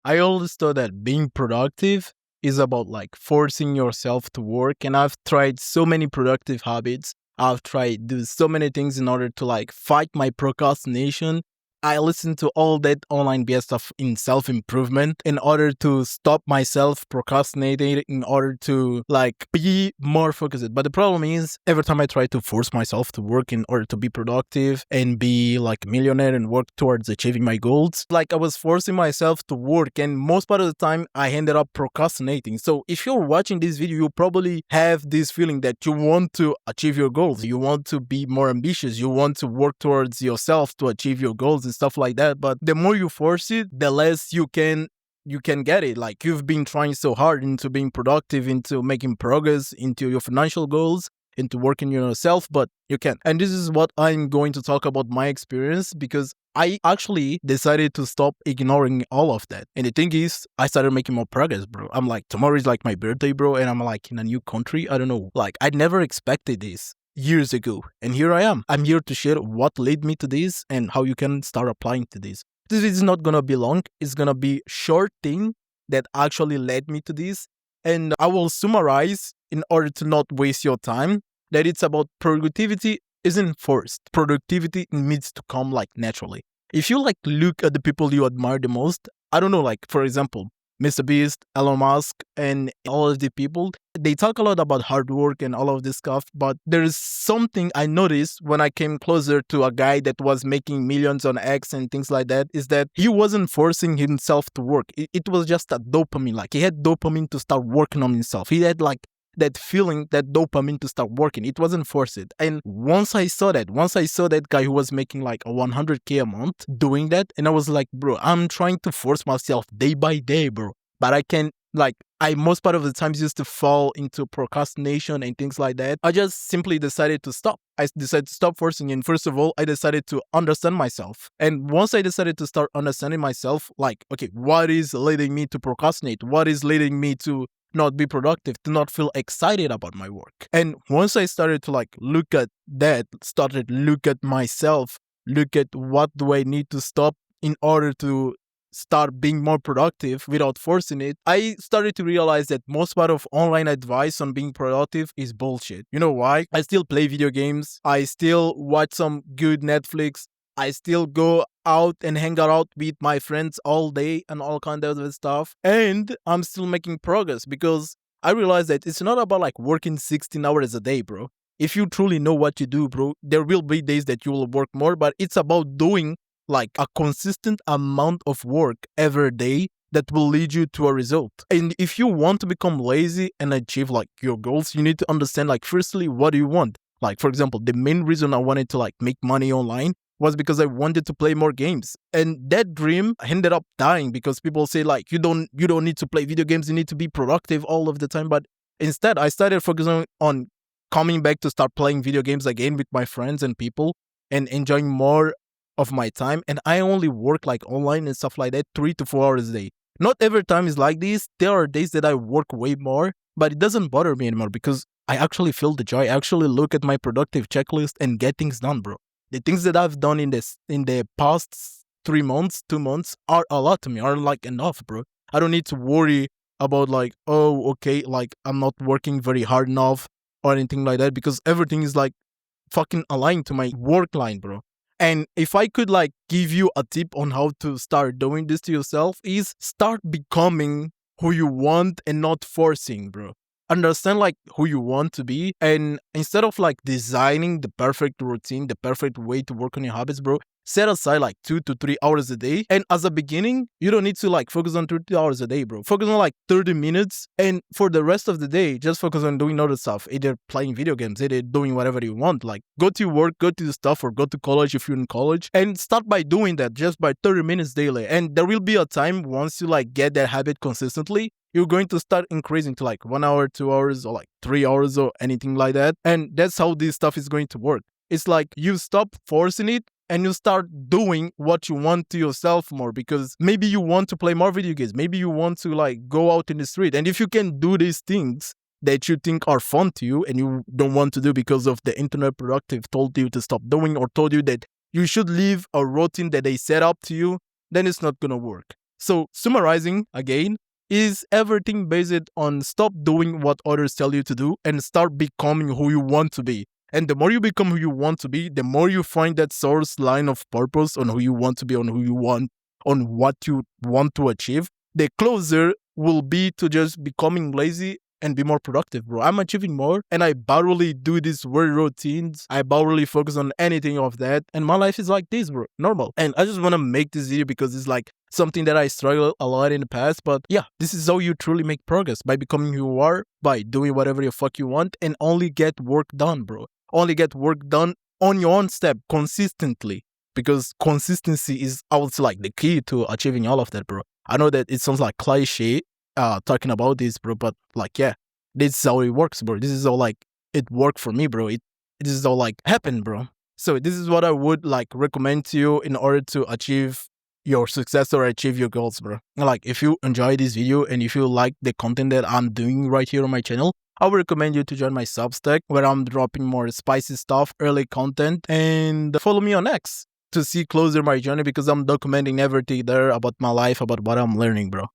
I always thought that being productive is about like forcing yourself to work. And I've tried so many productive habits. I've tried do so many things in order to like fight my procrastination. I listen to all that online BS stuff in self improvement in order to stop myself procrastinating, in order to like be more focused. But the problem is, every time I try to force myself to work in order to be productive and be like a millionaire and work towards achieving my goals, like I was forcing myself to work, and most part of the time I ended up procrastinating. So if you're watching this video, you probably have this feeling that you want to achieve your goals, you want to be more ambitious, you want to work towards yourself to achieve your goals and stuff like that. But the more you force it, the less you can get it. Like, you've been trying so hard into being productive, into making progress, into your financial goals, into working on yourself, but you can't. And this is what I'm going to talk about my experience, because I actually decided to stop ignoring all of that. And the thing is, I started making more progress, bro. I'm like, tomorrow is like my birthday, bro, and I'm like in a new country. I don't know. Like, I never expected this years ago. And here I am. I'm here to share what led me to this and how you can start applying to this. This is not gonna be long. It's gonna be short thing that actually led me to this. And I will summarize in order to not waste your time, that it's about productivity isn't forced. Productivity needs to come like naturally. If you like look at the people you admire the most, I don't know, like for example, Mr. Beast, Elon Musk, and all of the people, they talk a lot about hard work and all of this stuff, but there is something I noticed when I came closer to a guy that was making millions on X and things like that, is that he wasn't forcing himself to work. It was just a dopamine. Like, he had dopamine to start working on himself. He had like that feeling, that dopamine to start working. It wasn't forced. And once I saw that guy who was making like a 100K a month doing that, and I was like, bro, I'm trying to force myself day by day, bro. But I can, like, I most part of the times used to fall into procrastination and things like that. I just simply decided to stop. I decided to stop forcing. And first of all, I decided to understand myself. And once I decided to start understanding myself, like, okay, what is leading me to procrastinate? What is leading me to not be productive, to not feel excited about my work? And once I started to like look at that, started look at myself, look at what do I need to stop in order to start being more productive without forcing it, I started to realize that most part of online advice on being productive is bullshit. You know why? I still play video games. I still watch some good Netflix. I still go out and hang out with my friends all day and all kind of stuff. And I'm still making progress, because I realized that it's not about like working 16 hours a day, bro. If you truly know what you do, bro, there will be days that you will work more, but it's about doing like a consistent amount of work every day that will lead you to a result. And if you want to become lazy and achieve like your goals, you need to understand, like, firstly, what do you want? Like, for example, the main reason I wanted to like make money online was because I wanted to play more games. And that dream ended up dying because people say like, you don't need to play video games, you need to be productive all of the time. But instead, I started focusing on coming back to start playing video games again with my friends and people and enjoying more of my time. And I only work like online and stuff like that 3 to 4 hours a day. Not every time is like this. There are days that I work way more, but it doesn't bother me anymore because I actually feel the joy. I actually look at my productive checklist and get things done, bro. The things that I've done in the past 3 months, 2 months are a lot to me, are like enough, bro. I don't need to worry about like, oh, okay, like I'm not working very hard enough or anything like that, because everything is like fucking aligned to my work line, bro. And if I could like give you a tip on how to start doing this to yourself, is start becoming who you want and not forcing, bro. Understand like who you want to be, and instead of like designing the perfect routine, the perfect way to work on your habits, bro, set aside like 2 to 3 hours a day. And as a beginning, you don't need to like focus on 30 hours a day, bro. Focus on like 30 minutes. And for the rest of the day, just focus on doing other stuff, either playing video games, either doing whatever you want. Like, go to your work, go to the stuff, or go to college if you're in college. And start by doing that just by 30 minutes daily. And there will be a time once you like get that habit consistently, you're going to start increasing to like 1 hour, 2 hours, or like 3 hours or anything like that. And that's how this stuff is going to work. It's like you stop forcing it and you start doing what you want to yourself more, because maybe you want to play more video games. Maybe you want to like go out in the street. And if you can do these things that you think are fun to you and you don't want to do because of the internet productive told you to stop doing, or told you that you should leave a routine that they set up to you, then it's not going to work. So summarizing again is everything based on stop doing what others tell you to do and start becoming who you want to be. And the more you become who you want to be, the more you find that source line of purpose on who you want to be, on who you want, on what you want to achieve, the closer will be to just becoming lazy and be more productive, bro. I'm achieving more and I barely do these weird routines. I barely focus on anything of that. And my life is like this, bro. Normal. And I just want to make this video because it's like something that I struggled a lot in the past. But yeah, this is how you truly make progress, by becoming who you are, by doing whatever the fuck you want, and only get work done, bro. Only get work done on your own step consistently. Because consistency is, I would say, like the key to achieving all of that, bro. I know that it sounds like cliche talking about this, bro, but like, yeah, this is how it works, bro. This is how like it worked for me, bro. This is how like happened, bro. So this is what I would like recommend to you in order to achieve your success or achieve your goals, bro. Like, if you enjoy this video and if you like the content that I'm doing right here on my channel, I would recommend you to join my Substack, where I'm dropping more spicy stuff, early content, and follow me on X to see closer my journey, because I'm documenting everything there about my life, about what I'm learning, bro.